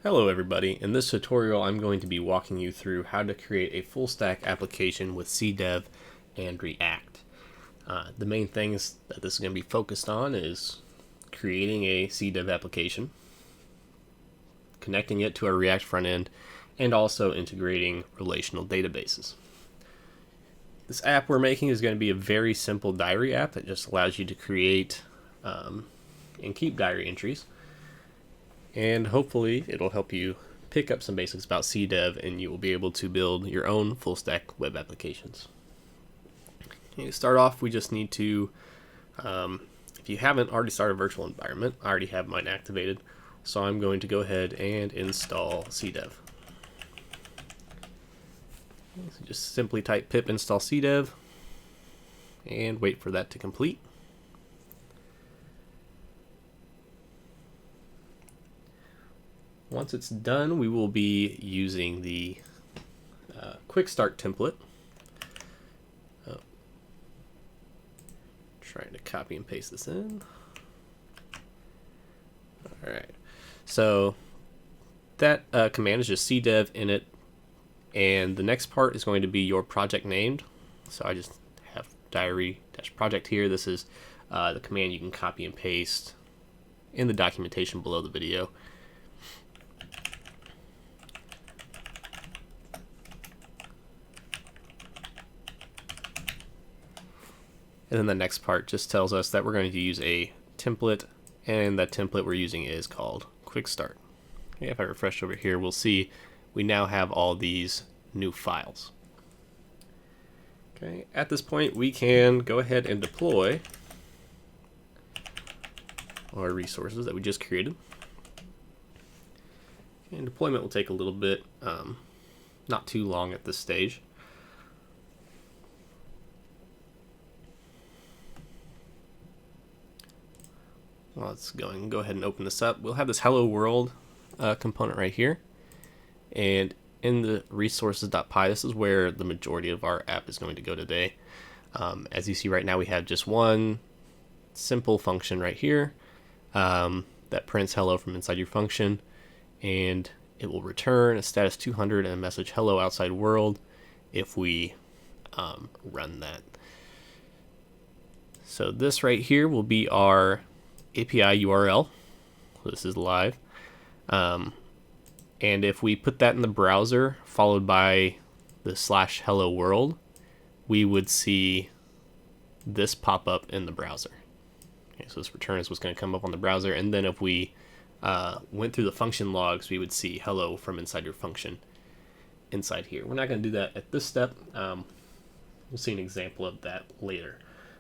Hello everybody, in this tutorial I'm going to be walking you through how to create a full stack application with Cdev and React. The main things that this is going to be focused on is creating a Cdev application, connecting it to our React front end, and also integrating relational databases. This app we're making is going to be a very simple diary app that just allows you to create and keep diary entries. And hopefully it'll help you pick up some basics about Cdev and you will be able to build your own full stack web applications. Okay, to start off, we just need to, if you haven't already started a virtual environment, I already have mine activated, so I'm going to go ahead and install Cdev. So just simply type pip install Cdev and wait for that to complete. Once it's done, we will be using the quick start template. Trying to copy and paste this in. All right, so that command is just cdev init, and the next part is going to be your project named. So I just have diary-project here. This is the command you can copy and paste in the documentation below the video. And then the next part just tells us that we're going to use a template, and that template we're using is called Quick Start. Okay, if I refresh over here, we'll see we now have all these new files. Okay, at this point, we can go ahead and deploy our resources that we just created. And deployment will take a little bit, not too long at this stage. Well, let's go ahead and open this up. We'll have this hello world component right here. And in the resources.py, this is where the majority of our app is going to go today. As you see right now, we have just one simple function right here that prints hello from inside your function. And it will return a status 200 and a message hello outside world if we run that. So this right here will be our API URL. This is live. And if we put that in the browser followed by the /hello world, we would see this pop up in the browser. Okay, so this return is what's going to come up on the browser. And then if we went through the function logs, we would see hello from inside your function inside here. We're not going to do that at this step. We'll see an example of that later.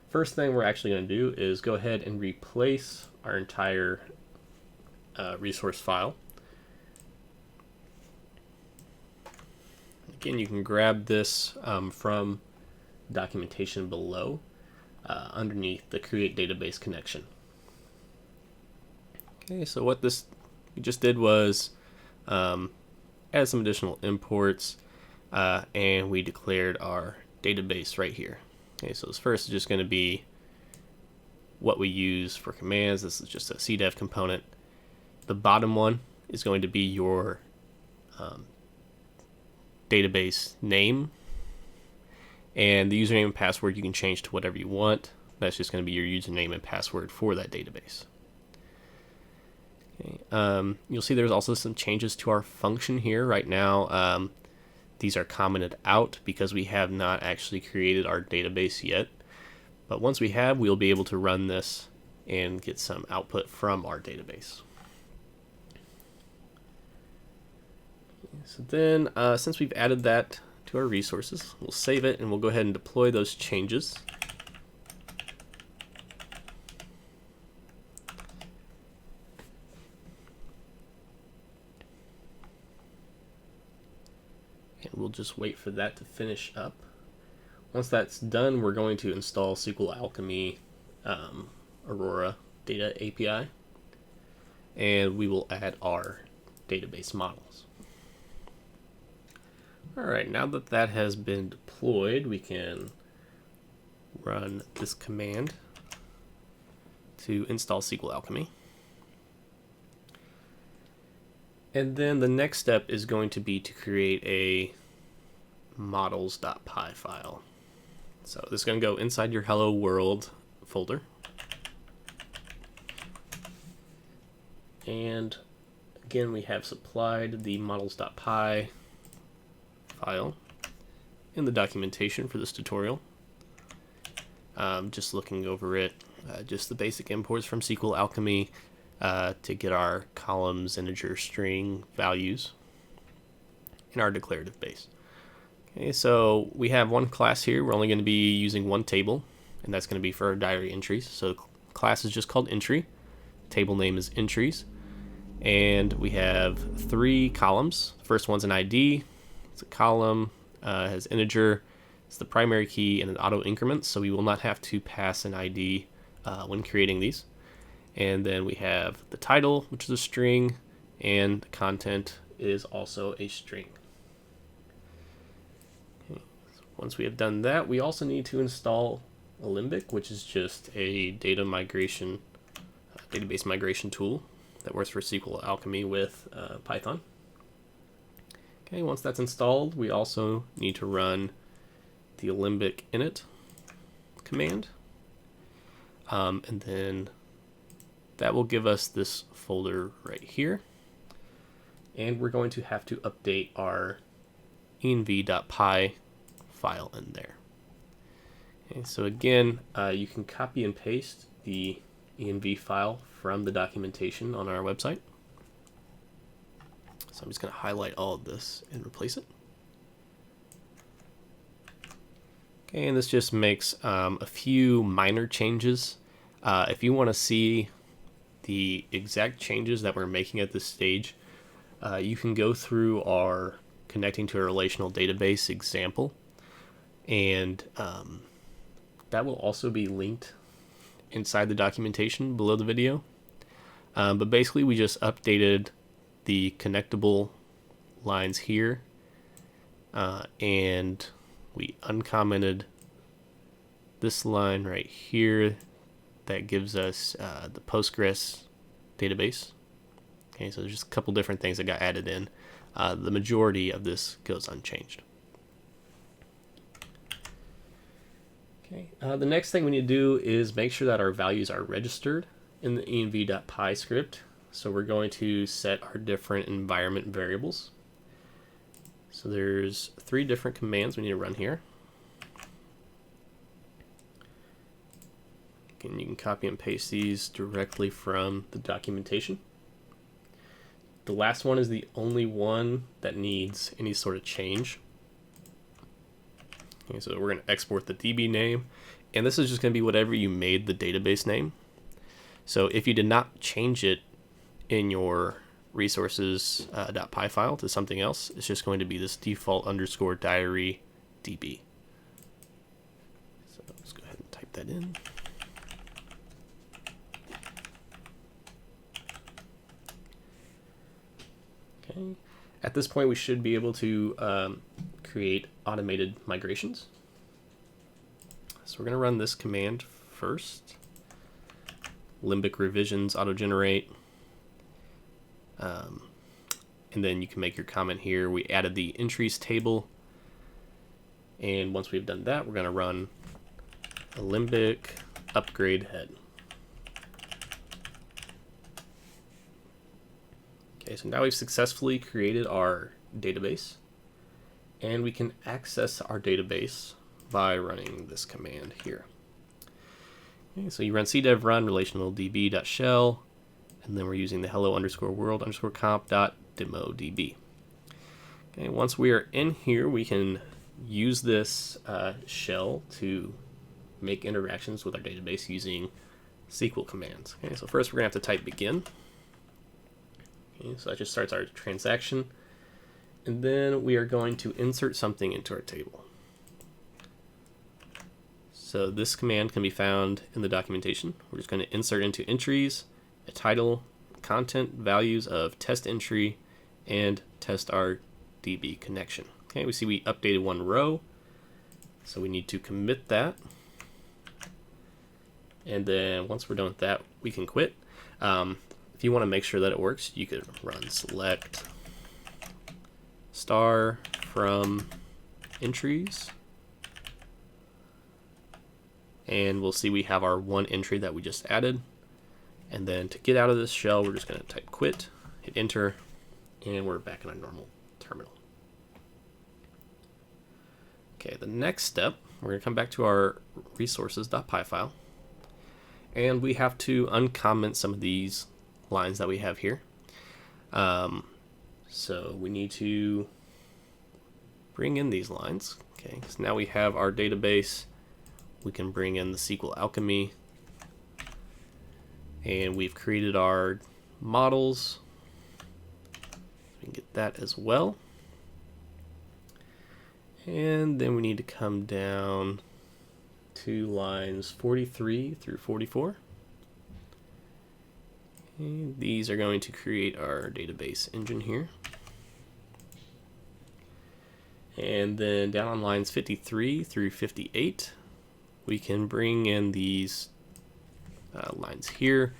First thing we're actually going to do is go ahead and replace our entire resource file. Again, you can grab this from documentation below underneath the create database connection. Okay, so what we just did was add some additional imports and we declared our database right here. Okay, so this first is just going to be what we use for commands. This is just a Cdev component. The bottom one is going to be your database name, and the username and password you can change to whatever you want. That's just going to be your username and password for that database. Okay, you'll see there's also some changes to our function here right now. These are commented out because we have not actually created our database yet. But once we have, we'll be able to run this and get some output from our database. So then, since we've added that to our resources, we'll save it and we'll go ahead and deploy those changes. And we'll just wait for that to finish up. Once that's done, we're going to install SQL Alchemy Aurora Data API, and we will add our database models. All right, now that that has been deployed, we can run this command to install SQL Alchemy. And then the next step is going to be to create a models.py file. So this is going to go inside your Hello World folder. And again, we have supplied the models.py file in the documentation for this tutorial. Just looking over it, just the basic imports from SQL Alchemy to get our columns, integer, string values in our declarative base. Okay, so we have one class here. We're only going to be using one table, and that's going to be for our diary entries. So class is just called entry. Table name is entries. And we have 3 columns. The first one's an ID. It's a column, has integer. It's the primary key and an auto increment, so we will not have to pass an ID when creating these. And then we have the title, which is a string, and the content is also a string. Okay. So once we have done that, we also need to install Alembic, which is just a data migration, database migration tool that works for SQL Alchemy with Python. Okay, once that's installed, we also need to run the Alembic init command, and then that will give us this folder right here, and we're going to have to update our env.py file in there. Okay, so again, you can copy and paste the env file from the documentation on our website. So I'm just going to highlight all of this and replace it. Okay, and this just makes a few minor changes. If you want to see the exact changes that we're making at this stage, you can go through our connecting to a relational database example, and that will also be linked inside the documentation below the video. But basically we just updated the connectable lines here, and we uncommented this line right here that gives us the Postgres database. Okay, so there's just a couple different things that got added in. The majority of this goes unchanged. Okay, the next thing we need to do is make sure that our values are registered in the env.py script. So we're going to set our different environment variables. So there's 3 different commands we need to run here. Again, you can copy and paste these directly from the documentation. The last one is the only one that needs any sort of change. Okay, so we're going to export the DB name, and this is just going to be whatever you made the database name. So if you did not change it in your resources.py file to something else, it's just going to be this default underscore diary DB. So let's go ahead and type that in. Okay. At this point, we should be able to create automated migrations. So we're going to run this command first. Limbic revisions auto-generate. And then you can make your comment here. We added the entries table. And once we've done that, we're going to run Alembic upgrade head. Okay, so now we've successfully created our database, and we can access our database by running this command here. Okay, so you run cdev run relational db.shell, and then we're using the hello underscore world underscore comp dot demo db. Okay, once we are in here, we can use this shell to make interactions with our database using SQL commands. Okay, so first we're going to have to type begin. Okay, so that just starts our transaction, and then we are going to insert something into our table. So this command can be found in the documentation. We're just going to insert into entries a title, content, values of test entry, and test our DB connection. Okay, we see we updated one row, so we need to commit that. And then once we're done with that, we can quit. If you want to make sure that it works, you could run select star from entries. And we'll see we have our one entry that we just added. And then to get out of this shell, we're just going to type quit, hit enter, and we're back in our normal terminal. Okay, the next step, we're going to come back to our resources.py file. And we have to uncomment some of these lines that we have here. So we need to bring in these lines. Okay, so now we have our database. We can bring in the SQL Alchemy. And we've created our models. We can get that as well. And then we need to come down to lines 43 through 44. And these are going to create our database engine here. And then down on lines 53 through 58, we can bring in these lines here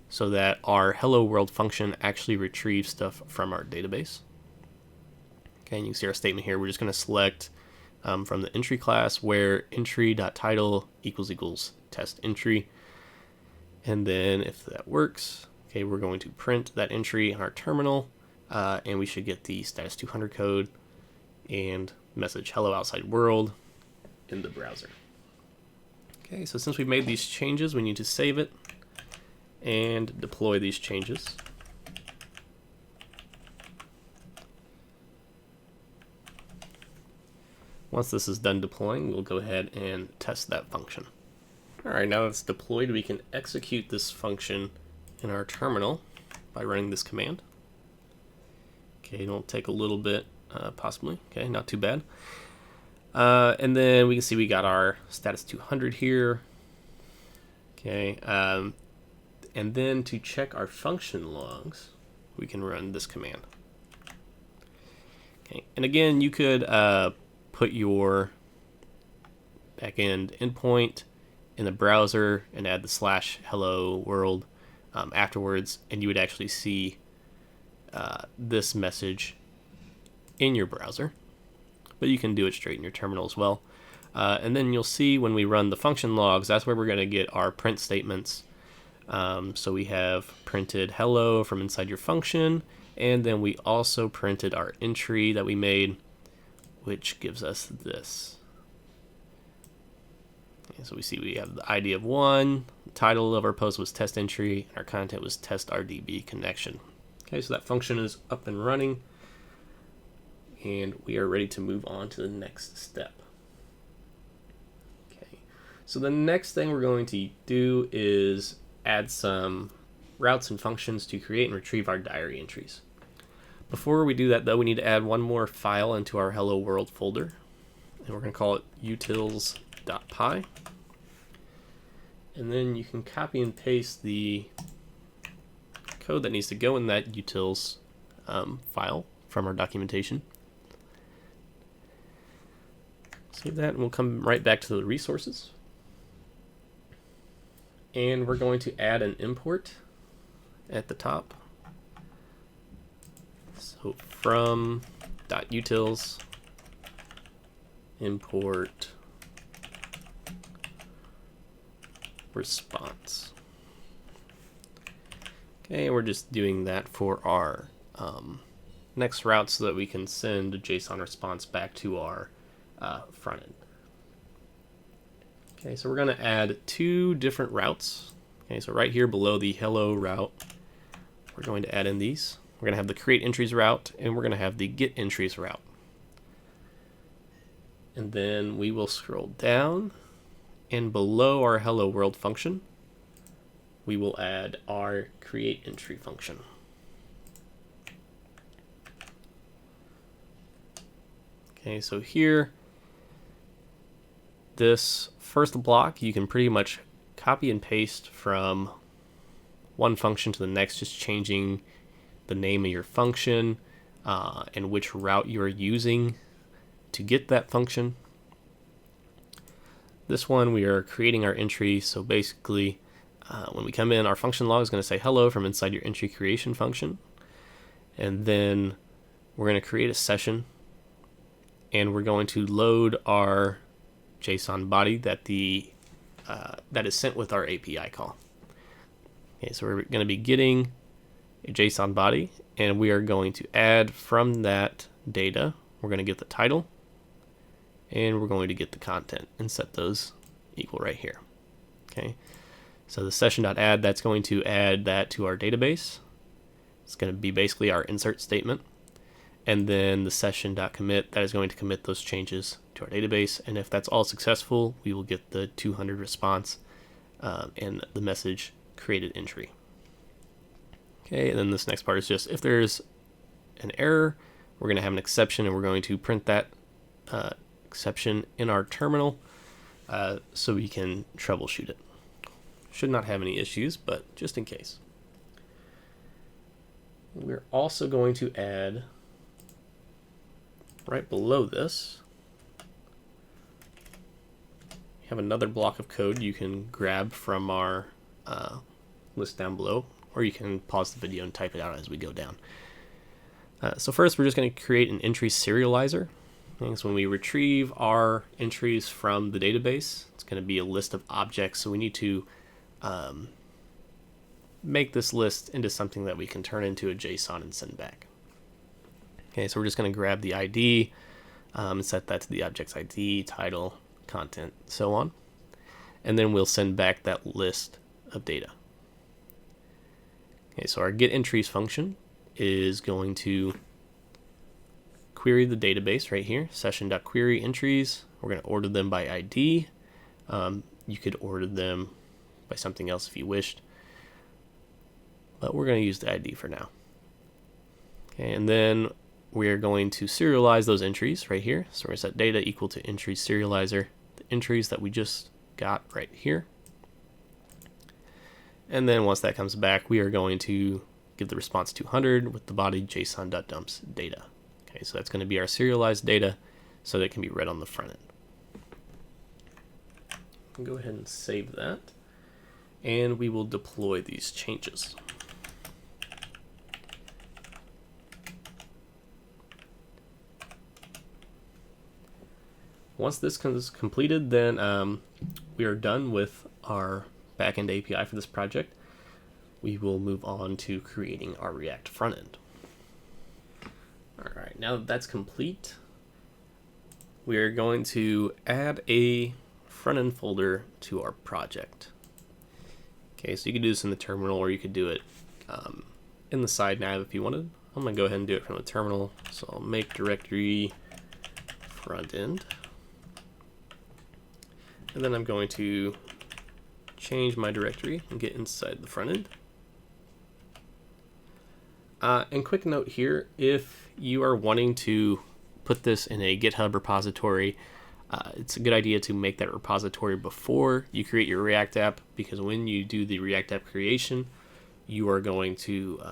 so that our hello world function actually retrieves stuff from our database. Okay, and you can see our statement here. We're just going to select from the entry class where entry.title equals test entry. And then if that works, okay, we're going to print that entry in our terminal, and we should get the status 200 code and message hello outside world in the browser. Okay, so since we've made these changes, we need to save it and deploy these changes. Once this is done deploying, we'll go ahead and test that function. All right, now that it's deployed, we can execute this function in our terminal by running this command. Okay, it'll take a little bit, possibly. Okay, not too bad. And then we can see we got our status 200 here. Okay, and then to check our function logs, we can run this command. Okay, and again, you could put your backend endpoint in the browser and add the /hello world afterwards, and you would actually see this message in your browser. But you can do it straight in your terminal as well. And then you'll see when we run the function logs, that's where we're going to get our print statements. So we have printed hello from inside your function, and then we also printed our entry that we made, which gives us this. Okay, so we see we have the ID of 1, the title of our post was test entry, and our content was test RDB connection. Okay, so that function is up and running, and we are ready to move on to the next step. Okay, so the next thing we're going to do is add some routes and functions to create and retrieve our diary entries. Before we do that, though, we need to add one more file into our hello world folder, and we're going to call it utils.py. And then you can copy and paste the code that needs to go in that utils file from our documentation. Save that, and we'll come right back to the resources. And we're going to add an import at the top. So from .utils import response. Okay, we're just doing that for our next route so that we can send a JSON response back to our front end. Okay, so we're going to add two different routes. Okay, so right here below the hello route, we're going to add in these. We're going to have the create entries route, and we're going to have the get entries route. And then we will scroll down, and below our hello world function, we will add our create entry function. Okay, so here, this first block, you can pretty much copy and paste from one function to the next, just changing the name of your function and which route you are using to get that function. This one, we are creating our entry. So basically, when we come in, our function log is going to say hello from inside your entry creation function. And then we're going to create a session, and we're going to load our JSON body that that is sent with our API call. Okay, so we're going to be getting a JSON body, and we are going to add from that data. We're going to get the title, and we're going to get the content, and set those equal right here. Okay, so the session.add, that's going to add that to our database. It's going to be basically our insert statement. And then the session.commit, that is going to commit those changes to our database. And if that's all successful, we will get the 200 response and the message created entry. Okay, and then this next part is just if there's an error, we're going to have an exception, and we're going to print that exception in our terminal so we can troubleshoot it. Should not have any issues, but just in case. We're also going to add right below this, we have another block of code you can grab from our list down below, or you can pause the video and type it out as we go down. So first, we're just going to create an entry serializer. So when we retrieve our entries from the database, it's going to be a list of objects. So we need to make this list into something that we can turn into a JSON and send back. Okay, so we're just going to grab the ID and set that to the object's ID, title, content, so on. And then we'll send back that list of data. Okay, so our getEntries function is going to query the database right here, session.query entries. We're going to order them by ID. You could order them by something else if you wished, but we're going to use the ID for now. Okay, and then we're going to serialize those entries right here. So we're going to set data equal to entries serializer, the entries that we just got right here. And then once that comes back, we are going to give the response 200 with the body json.dumps data. Okay, so that's going to be our serialized data so that it can be read on the front end. I'll go ahead and save that, and we will deploy these changes. Once this is completed, then we are done with our backend API for this project. We will move on to creating our React frontend. All right, now that that's complete, we are going to add a frontend folder to our project. Okay, so you could do this in the terminal, or you could do it in the side nav if you wanted. I'm going to go ahead and do it from the terminal. So I'll make directory frontend. And then I'm going to change my directory and get inside the front end. And quick note here, if you are wanting to put this in a GitHub repository, it's a good idea to make that repository before you create your React app, because when you do the React app creation, you are going to,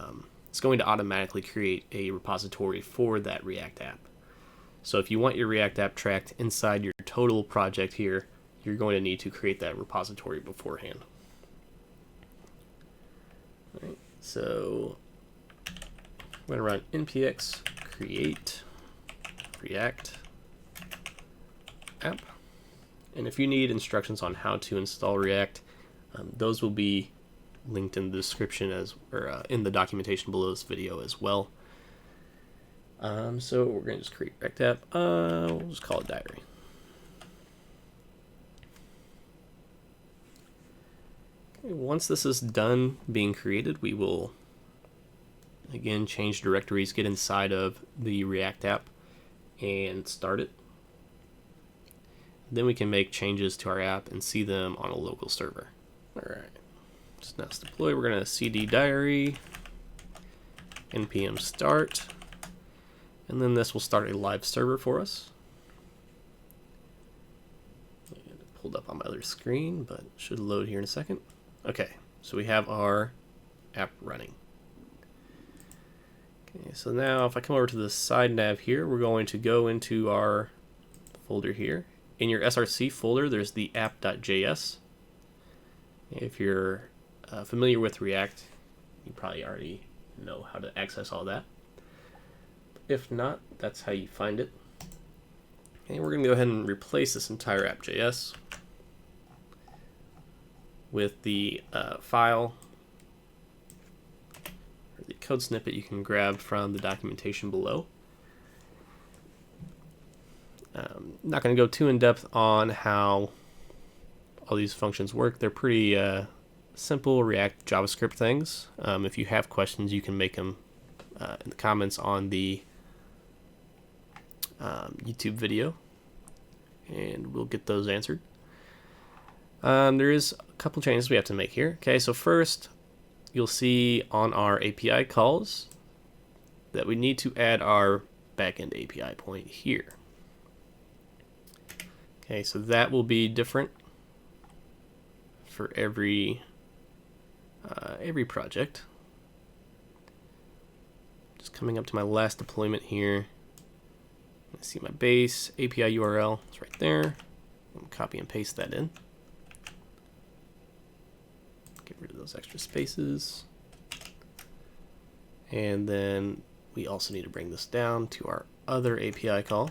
it's going to automatically create a repository for that React app. So if you want your React app tracked inside your total project here, you're going to need to create that repository beforehand. All right, so I'm going to run npx create React app. And if you need instructions on how to install React, those will be linked in the description or in the documentation below this video as well. So we're going to just create React app. We'll just call it diary. Okay, once this is done being created, we will again change directories, get inside of the React app, and start it. Then we can make changes to our app and see them on a local server. All right, so now it's deployed. We're going to cd diary npm start, and then this will start a live server for us. And it pulled up on my other screen, but it should load here in a second. Okay, so we have our app running. Okay, so now if I come over to the side nav here, we're going to go into our folder here in your src folder, there's the app.js. If you're familiar with React, you probably already know how to access all that. If not, that's how you find it. And we're going to go ahead and replace this entire app.js with the file or the code snippet you can grab from the documentation below. Not going to go too in depth on how all these functions work. They're pretty simple React JavaScript things. If you have questions, you can make them in the comments on the YouTube video, and we'll get those answered. There is a couple changes we have to make here. Okay, so first, you'll see on our API calls that we need to add our backend API point here. Okay, so that will be different for every project. Just coming up to my last deployment here. I see my base API URL. It's right there. I'm copy and paste that in. Get rid of those extra spaces. And then we also need to bring this down to our other API call.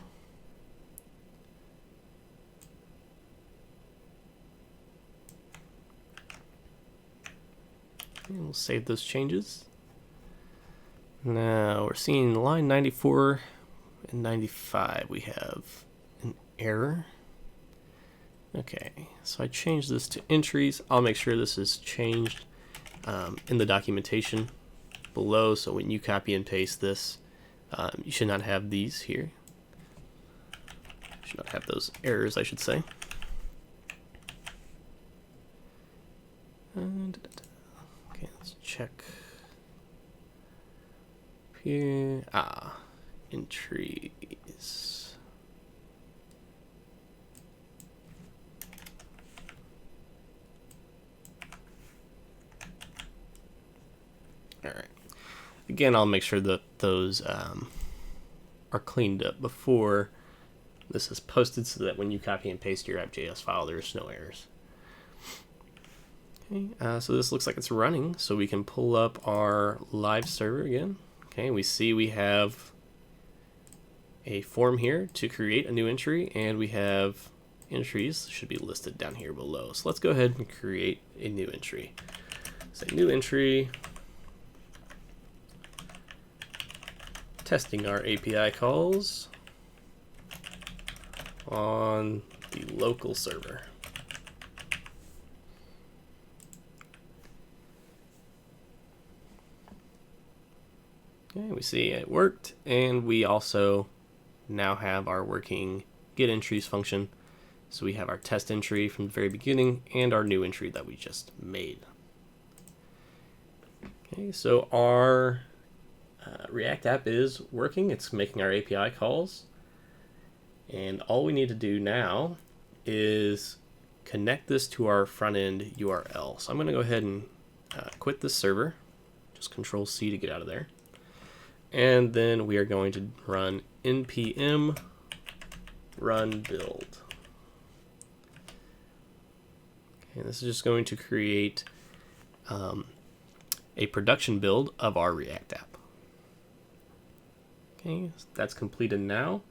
And we'll save those changes. Now we're seeing line 94 and 95. We have an error. Okay, so I changed this to entries. I'll make sure this is changed in the documentation below. So when you copy and paste this, you should not have these here. You should not have those errors, I should say. Okay, let's check here. Entries. All right. Again, I'll make sure that those are cleaned up before this is posted, so that when you copy and paste your app.js file, there's no errors. Okay, so this looks like it's running, so we can pull up our live server again. Okay, we see we have a form here to create a new entry, and we have entries should be listed down here below. So let's go ahead and create a new entry. Say new entry, testing our API calls on the local server. Okay, we see it worked, and we also now have our working get entries function. So we have our test entry from the very beginning and our new entry that we just made. Okay, so our React app is working. It's making our API calls. And all we need to do now is connect this to our front end URL. So I'm going to go ahead and quit this server. Just Control C to get out of there. And then we are going to run npm run build. Okay, this is just going to create a production build of our React app. Okay, so that's completed now.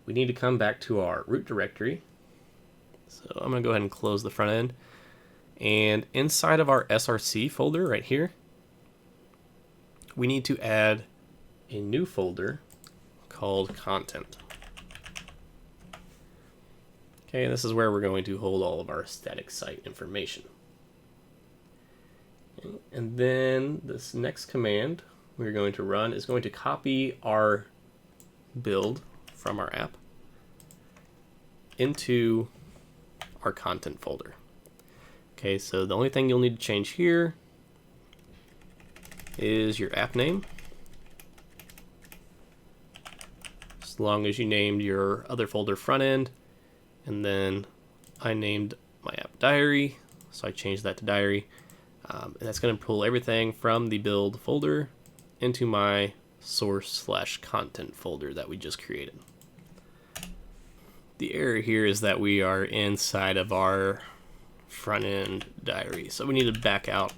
We need to come back to our root directory. So I'm going to go ahead and close the front end. And inside of our src folder right here, we need to add a new folder called content. Okay, this is where we're going to hold all of our static site information. Okay, and then this next command we're going to run is going to copy our build from our app into our content folder. Okay, so the only thing you'll need to change here is your app name. As long as you named your other folder front end, and then I named my app diary, so I changed that to diary. And that's going to pull everything from the build folder into my source/content folder that we just created. the error here is that we are inside of our front end diary. So we need to back out,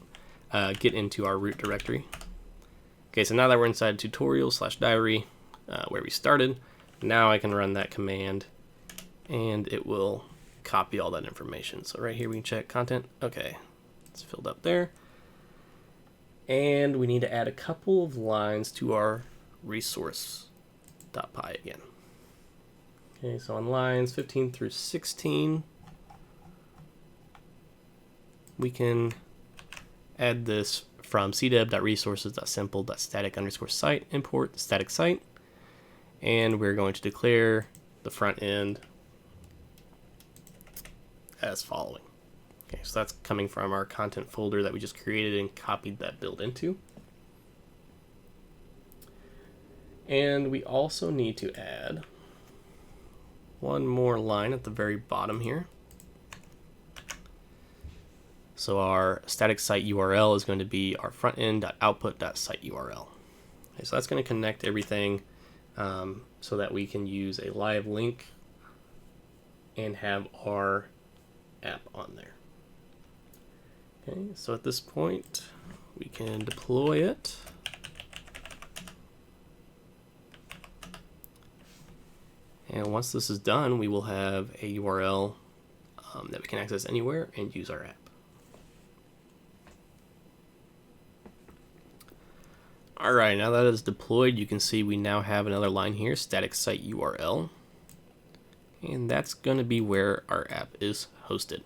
get into our root directory. Okay, so now that we're inside tutorial/diary where we started, now I can run that command and it will copy all that information. So right here we can check content. Okay, it's filled up there. And we need to add a couple of lines to our resource.py again. Okay, so on lines 15 through 16, we can add this from cdev.resources.simple.static_site import static site, and we're going to declare the front end as following. Okay, so that's coming from our content folder that we just created and copied that build into. And we also need to add one more line at the very bottom here. So our static site URL is going to be our frontend.output.site URL. Okay, so that's going to connect everything so that we can use a live link and have our app on there. Okay, so at this point we can deploy it. And once this is done, we will have a URL that we can access anywhere and use our app. All right, now that it's deployed, you can see we now have another line here, static site URL. And that's going to be where our app is hosted.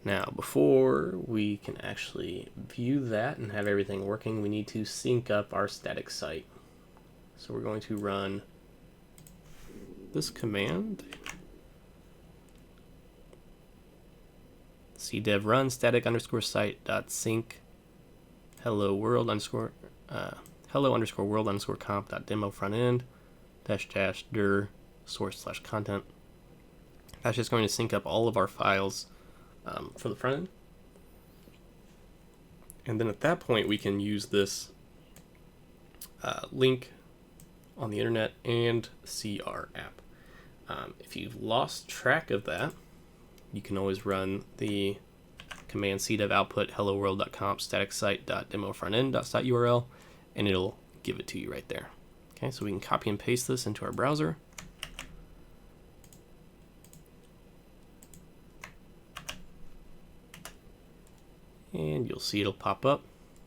Now, before we can actually view that and have everything working, we need to sync up our static site. So we're going to run this command, cdev run static_site.sync hello world_comp.demo frontend -- dir source/content. That's just going to sync up all of our files for the front end. And then at that point, we can use this link on the internet and see our app. If you've lost track of that, you can always run the command cdev output hello world.comp static site.demo frontend.site URL, and it'll give it to you right there. Okay, so we can copy and paste this into our browser. And you'll see it'll pop up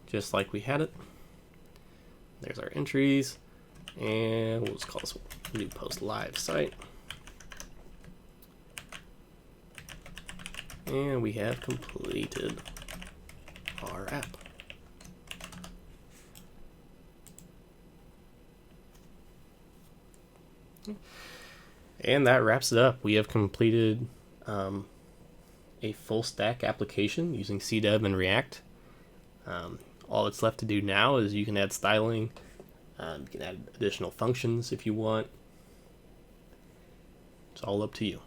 just like we had it. There's our entries, and we'll just call this new post live site. And we have completed our app. And that wraps it up. We have completed a full stack application using Cdev and React. All that's left to do now is you can add styling, you can add additional functions if you want. It's all up to you.